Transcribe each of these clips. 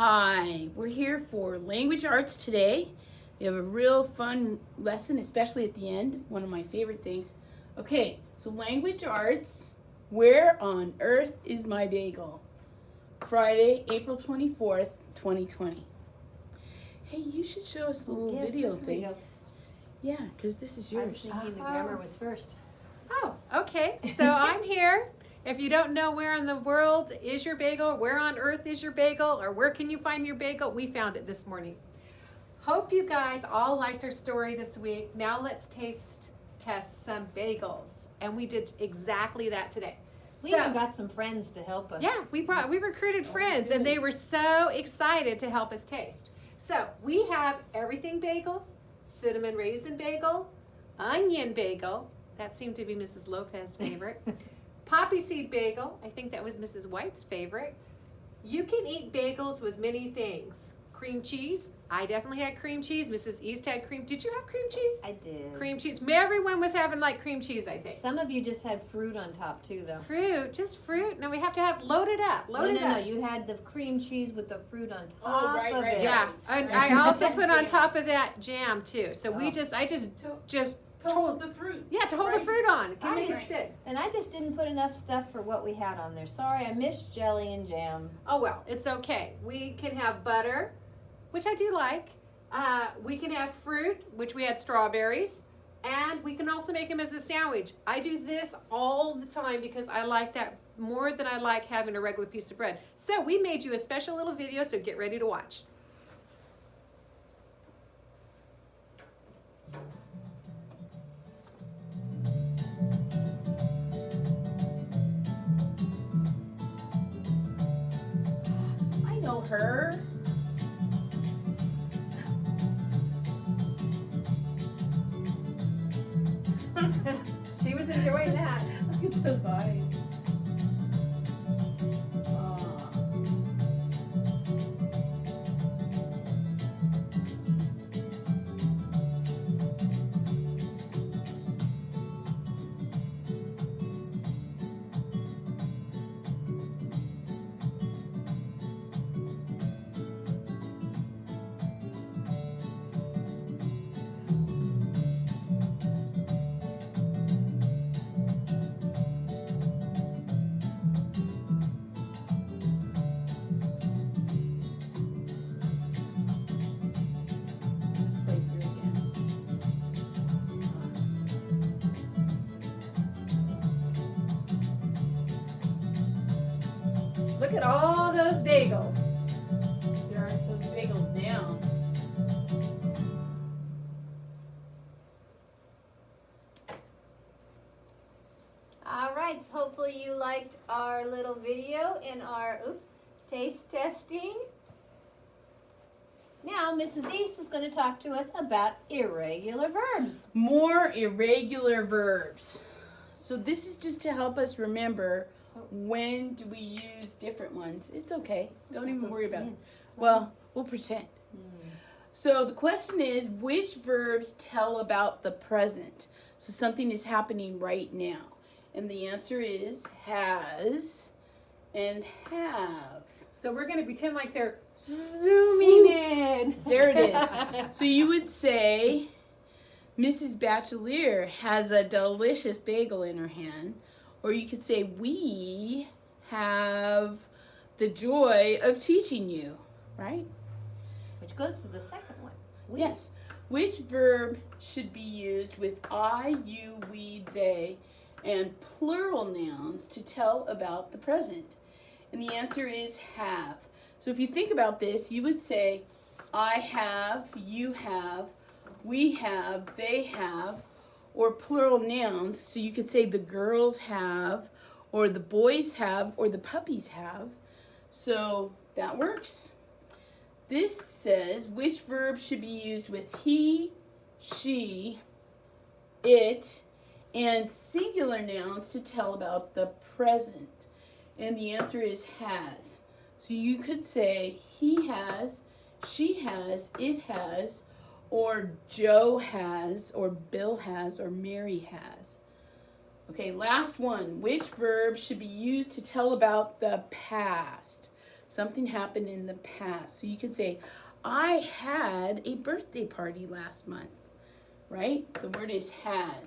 Hi, we're here for language arts today. We have a real fun lesson, especially at the end, one of my favorite things. Okay, so language arts, where on earth is my bagel? Friday, April 24th, 2020. Hey, you should show us the little video thing. Yeah, because this is yours. I was thinking the grammar was first. Oh, okay. So I'm here. If you don't know where in the world is your bagel, where on earth is your bagel, or where can you find your bagel, we found it this morning. Hope you guys all liked our story this week. Now let's taste test some bagels. And we did exactly that today. We even got some friends to help us. Yeah, we recruited friends and they were so excited to help us taste. So we have everything bagels, cinnamon raisin bagel, onion bagel. That seemed to be Mrs. Lopez's favorite. Poppy seed bagel, I think that was Mrs. White's favorite. You can eat bagels with many things. Cream cheese, I definitely had cream cheese. Mrs. East had cream. Did you have cream cheese? I did. Cream cheese. Everyone was having like cream cheese, I think. Some of you just had fruit on top too, though. Fruit, just fruit. No, we have to have loaded up. No. You had the cream cheese with the fruit on top of it. Yeah, and I also put on top of that jam too. So I just To hold the fruit. Yeah, to hold the fruit on. Give me a stick. And I just didn't put enough stuff for what we had on there. Sorry, I missed jelly and jam. Oh well, it's okay. We can have butter, which I do like. We can have fruit, which we had strawberries. And we can also make them as a sandwich. I do this all the time because I like that more than I like having a regular piece of bread. So we made you a special little video, so get ready to watch. Her. She was enjoying that. Look at those eyes. Look at all those bagels. There aren't those bagels down. All right, so hopefully you liked our little video and our, taste testing. Now, Mrs. East is going to talk to us about irregular verbs. More irregular verbs. So this is just to help us remember when do we use different ones. It's okay. Don't even worry about it. Well, we'll pretend. So the question is, which verbs tell about the present? So something is happening right now. And the answer is has and have. So we're going to pretend like they're zooming in. There it is. So you would say, Mrs. Bachelier has a delicious bagel in her hand. Or you could say, we have the joy of teaching you, right? Which goes to the second one. We. Yes. Which verb should be used with I, you, we, they, and plural nouns to tell about the present? And the answer is have. So if you think about this, you would say, I have, you have, we have, they have, or plural nouns. So you could say the girls have, or the boys have, or the puppies have. So that works. This says which verb should be used with he, she, it, and singular nouns to tell about the present. And the answer is has. So you could say he has, she has, it has, or Joe has, or Bill has, or Mary has. Okay, last one. Which verb should be used to tell about the past? Something happened in the past. So you could say, I had a birthday party last month, right? The word is had.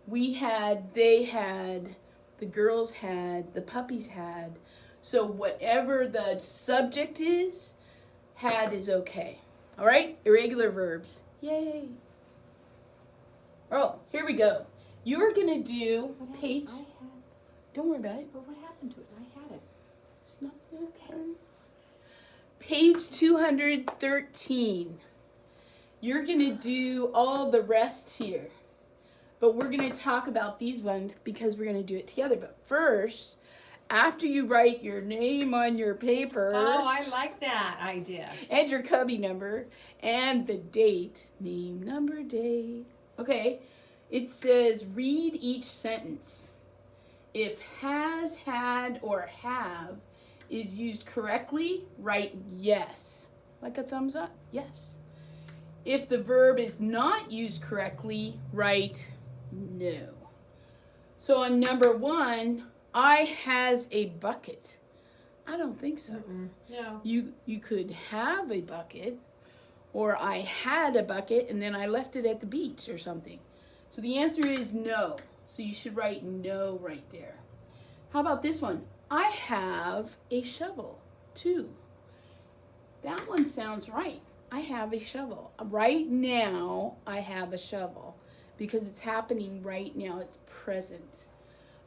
We had, they had, the girls had, the puppies had. So whatever the subject is, had is okay. All right? Irregular verbs. Yay. Oh, here we go. You're going to do page. I had. Don't worry about it. But what happened to it? I had it. It's not okay. Page 213. You're going to do all the rest here. But we're going to talk about these ones because we're going to do it together. But first, after you write your name on your paper. Oh, I like that idea. And your cubby number and the date. Name, number, date. Okay. It says read each sentence. If has, had, or have is used correctly, write yes. Like a thumbs up, yes. If the verb is not used correctly, write no. So on number 1, I has a bucket. I don't think so. No. You could have a bucket, or I had a bucket and then I left it at the beach or something. So the answer is no. So you should write no right there. How about this one? I have a shovel, too. That one sounds right. I have a shovel. Right now, I have a shovel because it's happening right now. It's present.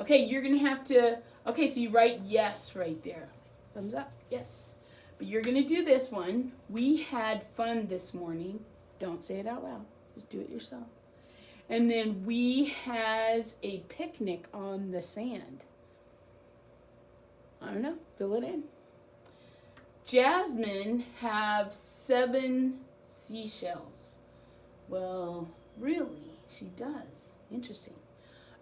Okay, you're going to have to, okay, so you write yes right there. Thumbs up, yes. But you're going to do this one. We had fun this morning. Don't say it out loud. Just do it yourself. And then we has a picnic on the sand. I don't know. Fill it in. Jasmine have 7 seashells. Well, really, she does. Interesting.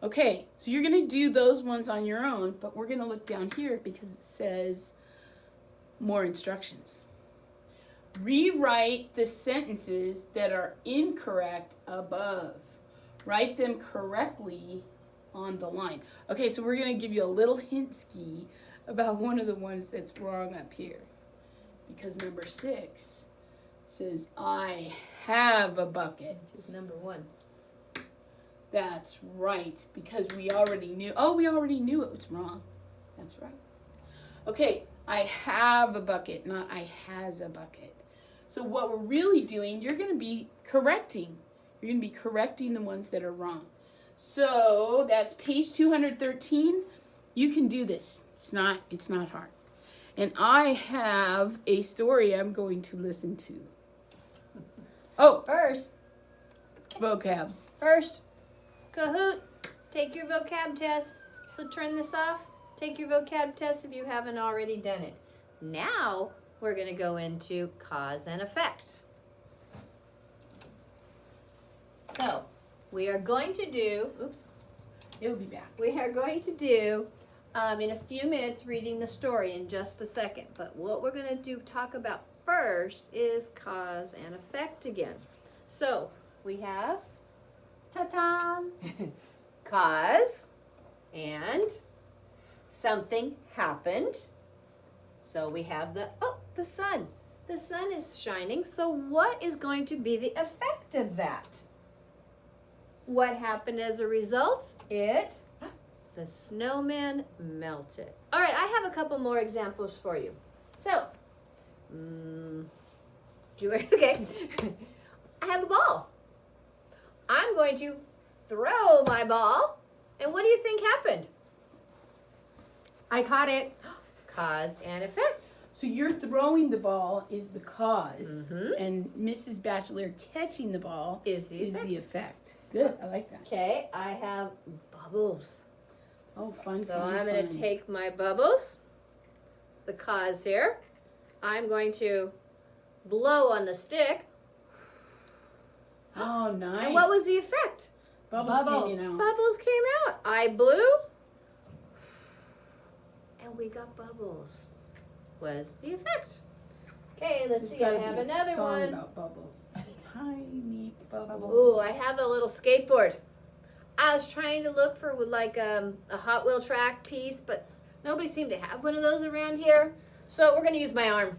Okay, so you're going to do those ones on your own, but we're going to look down here because it says more instructions. Rewrite the sentences that are incorrect above. Write them correctly on the line. Okay, so we're going to give you a little hint ski about one of the ones that's wrong up here. Because number 6 says, I have a bucket. Which is number 1. That's right, because we already knew. Oh, we already knew it was wrong. That's right. Okay, I have a bucket, not I has a bucket. So what we're really doing, you're going to be correcting. You're going to be correcting the ones that are wrong. So that's page 213. You can do this. It's not hard. And I have a story I'm going to listen to. Oh, First, vocab. Kahoot, take your vocab test. So turn this off. Take your vocab test if you haven't already done it. Now we're going to go into cause and effect. So we are going to do, It'll be back. we are going to do in a few minutes reading the story in just a second. But what we're going to talk about first is cause and effect again. So we have Ta-ta! cause and something happened. So we have the sun. The sun is shining. So what is going to be the effect of that? What happened as a result? The snowman melted. All right, I have a couple more examples for you. So, okay, I have a ball. I'm going to throw my ball, and what do you think happened? I caught it. Cause and effect. So you're throwing the ball is the cause, Mhm. and Mrs. Bachelor catching the ball Is the effect. the effect. Good, I like that. Okay, I have bubbles. Oh, fun, So fun, I'm going to fun. take my bubbles, the cause here. I'm going to blow on the stick. Oh, nice. And what was the effect? Bubbles came out. Bubbles came out. I blew. And we got bubbles. Was the effect. Okay, let's There's see. I gotta have be a another song one. about bubbles. Tiny bubbles. Ooh, I have a little skateboard. I was trying to look for like a Hot Wheel track piece, but nobody seemed to have one of those around here. So we're going to use my arm.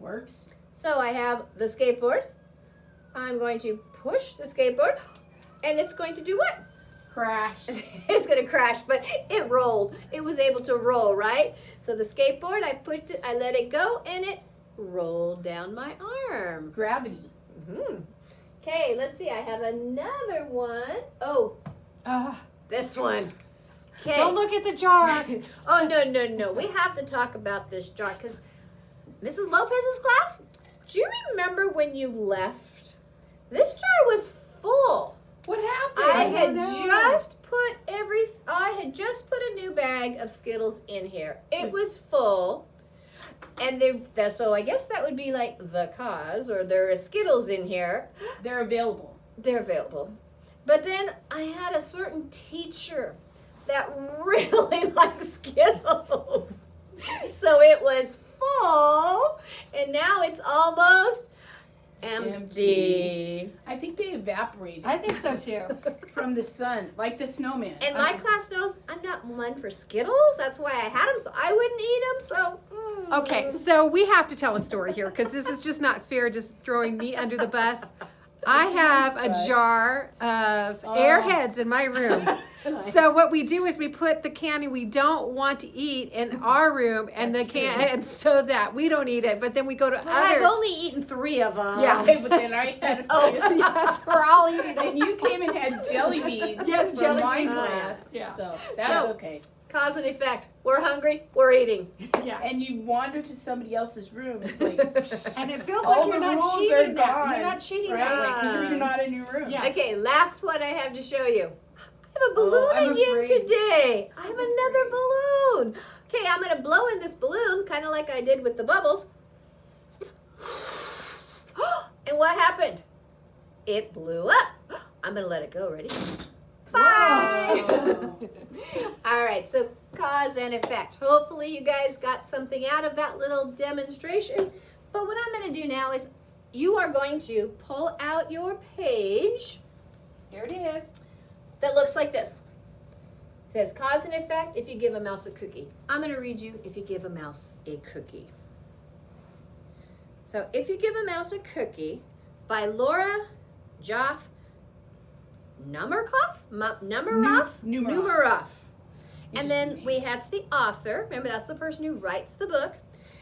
Works. So I have the skateboard. I'm going to push the skateboard, and it's going to do what? Crash. It's going to crash, but it rolled. It was able to roll, right? So the skateboard, I pushed it, I let it go, and it rolled down my arm. Gravity. Okay, let's see. I have another one. Oh, this one. Okay. Don't look at the jar. Oh, no. We have to talk about this jar because Mrs. Lopez's class, do you remember when you left? This jar was full. What happened? I had just put a new bag of Skittles in here. It was full. And so I guess that would be like the cause, or there are Skittles in here. They're available. They're available. But then I had a certain teacher that really liked Skittles. So it was full, and now it's almost empty. I think they evaporated I think so too. from the sun, like the snowman. And my class knows I'm not one for Skittles. That's why I had them, so I wouldn't eat them. So. Okay, so we have to tell a story here because this is just not fair, just throwing me under the bus. I have a jar of Airheads in my room. So what we do is we put the candy we don't want to eat in our room, and and so that we don't eat it. But then we go to I've only eaten 3 of them. Yeah. Okay, but then I had yes, we're all eating and you came and had jelly beans. Yes, from jelly my beans. class. Yeah. So that's okay. Cause and effect. We're hungry. We're eating. Yeah. And you wander to somebody else's room, like, And it feels all like the you're not rules are cheating that. gone You're not cheating forever that way because because you're not in your room. Yeah. Okay, last one I have to show you. I have a balloon I'm again afraid. today. I have another balloon. Okay, I'm going to blow in this balloon, kind of like I did with the bubbles. And what happened? It blew up. I'm going to let it go. Ready? Bye. Whoa. All right, so cause and effect. Hopefully you guys got something out of that little demonstration. But what I'm going to do now is you are going to pull out your page. Here it is. That looks like this. It says cause and effect if you give a mouse a cookie. I'm going to read you if you give a mouse a cookie. So if you give a mouse a cookie by Laura Joff Numeroff. And then that's the author. Remember, that's the person who writes the book.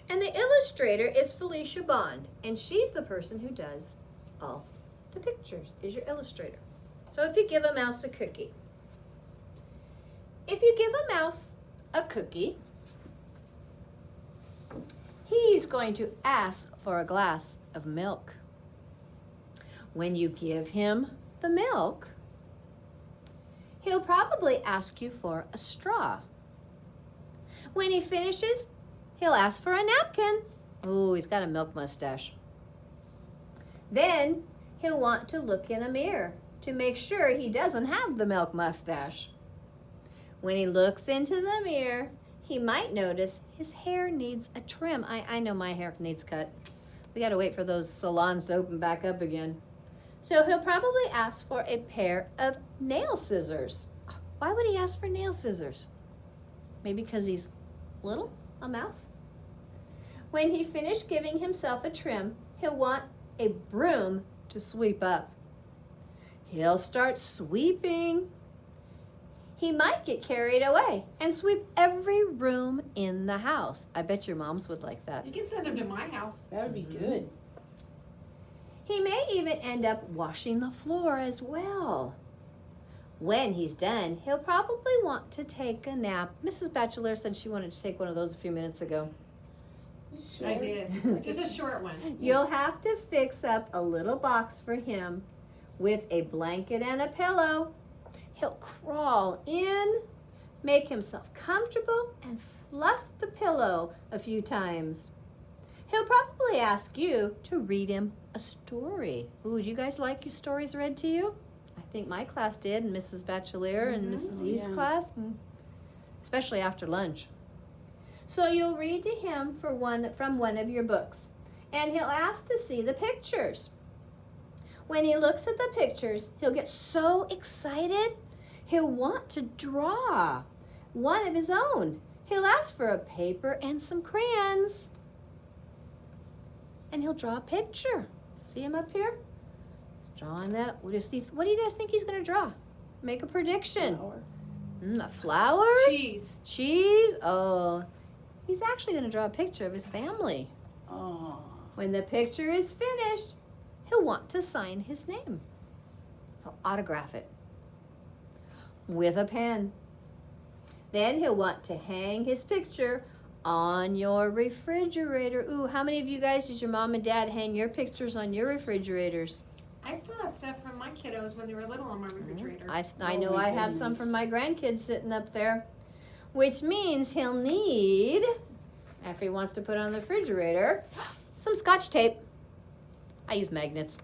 And the illustrator is Felicia Bond. And she's the person who does all the pictures, is your illustrator. So if you give a mouse a cookie. If you give a mouse a cookie, he's going to ask for a glass of milk. When you give him the milk, he'll probably ask you for a straw. When he finishes, he'll ask for a napkin. Oh, he's got a milk mustache. Then he'll want to look in a mirror to make sure he doesn't have the milk mustache. When he looks into the mirror, he might notice his hair needs a trim. I know my hair needs cut. We got to wait for those salons to open back up again. So he'll probably ask for a pair of nail scissors. Why would he ask for nail scissors? Maybe because he's little, a mouse? When he finished giving himself a trim, he'll want a broom to sweep up. He'll start sweeping. He might get carried away and sweep every room in the house. I bet your moms would like that. You can send him to my house. That would be good. He may even end up washing the floor as well. When he's done, he'll probably want to take a nap. Mrs. Batchelor said she wanted to take one of those a few minutes ago. Sure. I did. Just a short one. You'll have to fix up a little box for him with a blanket and a pillow. He'll crawl in, make himself comfortable, and fluff the pillow a few times. He'll probably ask you to read him a story. Ooh, would you guys like your stories read to you? I think my class did, and Mrs. Batchelor and Mrs. E's class, especially after lunch. So you'll read to him from one of your books, and he'll ask to see the pictures. When he looks at the pictures, he'll get so excited, he'll want to draw one of his own. He'll ask for a paper and some crayons. and he'll draw a picture. See him up here? He's drawing that. What do you guys think he's going to draw? Make a prediction. A flower? Cheese. Cheese? Oh, he's actually going to draw a picture of his family. Oh. When the picture is finished, he'll want to sign his name. He'll autograph it with a pen. Then he'll want to hang his picture on your refrigerator. Ooh, how many of you guys does your mom and dad hang your pictures on your refrigerators? I still have stuff from my kiddos when they were little on my refrigerator. I know my I have some goodness. from my grandkids sitting up there, which means he'll need, after he wants to put it on the refrigerator, some Scotch tape. I use magnets.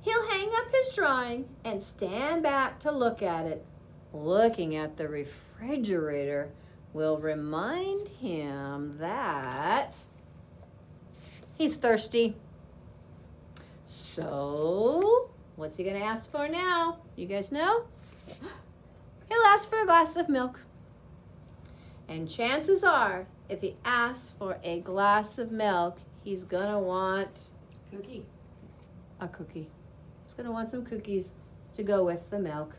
He'll hang up his drawing and stand back to look at it. Looking at the refrigerator will remind him that he's thirsty. So, what's he going to ask for now? You guys know? He'll ask for a glass of milk. And chances are, if he asks for a glass of milk, he's going to want Cookie. a cookie. He's going to want some cookies to go with the milk.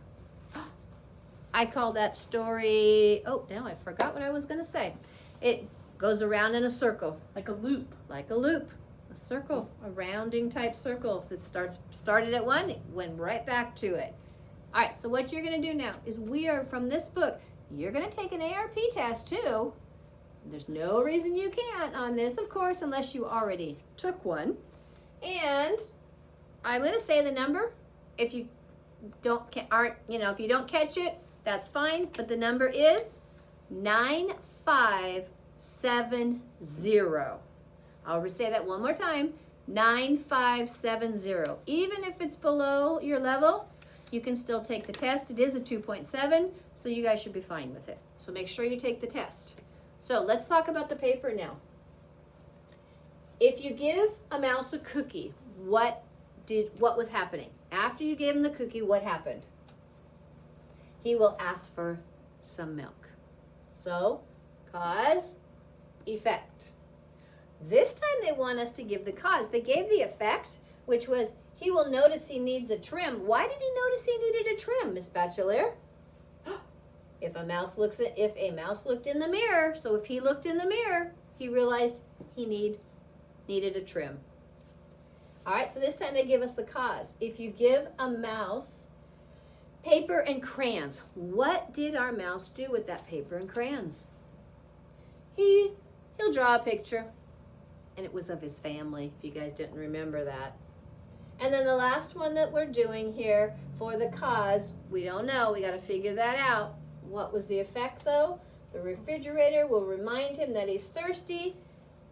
I call that story, oh, now I forgot what I was going to say. It goes around in a circle. Like a loop. Like a loop. A circle, a rounding type circle that started at one, it went right back to it. All right, so what you're going to do now is from this book, you're going to take an ARP test too. There's no reason you can't on this, of course, unless you already took one. And I'm going to say the number. If you don't catch it, that's fine. But the number is 9570. I'll say that one more time. 9570. Even if it's below your level, you can still take the test. It is a 2.7, so you guys should be fine with it. So make sure you take the test. So let's talk about the paper now. If you give a mouse a cookie, what was happening? After you gave him the cookie, what happened? He will ask for some milk. So, cause, effect. This time they want us to give the cause. They gave the effect, which was he will notice he needs a trim. Why did he notice he needed a trim, Miss Bachelor? If a mouse looked in the mirror, so if he looked in the mirror, he realized he needed a trim. All right, so this time they give us the cause. If you give a mouse paper and crayons, what did our mouse do with that paper and crayons? He'll draw a picture. And it was of his family, if you guys didn't remember that. And then the last one that we're doing here for the cause, we don't know. We got to figure that out. What was the effect, though? The refrigerator will remind him that he's thirsty.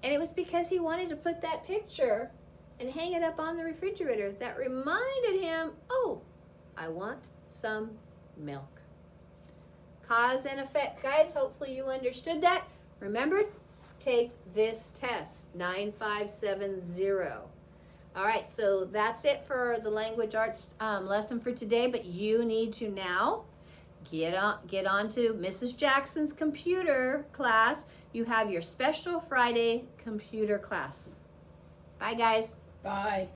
And it was because he wanted to put that picture and hang it up on the refrigerator. That reminded him, oh, I want some milk. Cause and effect. Guys, hopefully you understood that. Remember, take this test, 9570. All right, so that's it for the language arts lesson for today, but you need to now get on to Mrs. Jackson's computer class. You have your special Friday computer class. Bye, guys. Bye.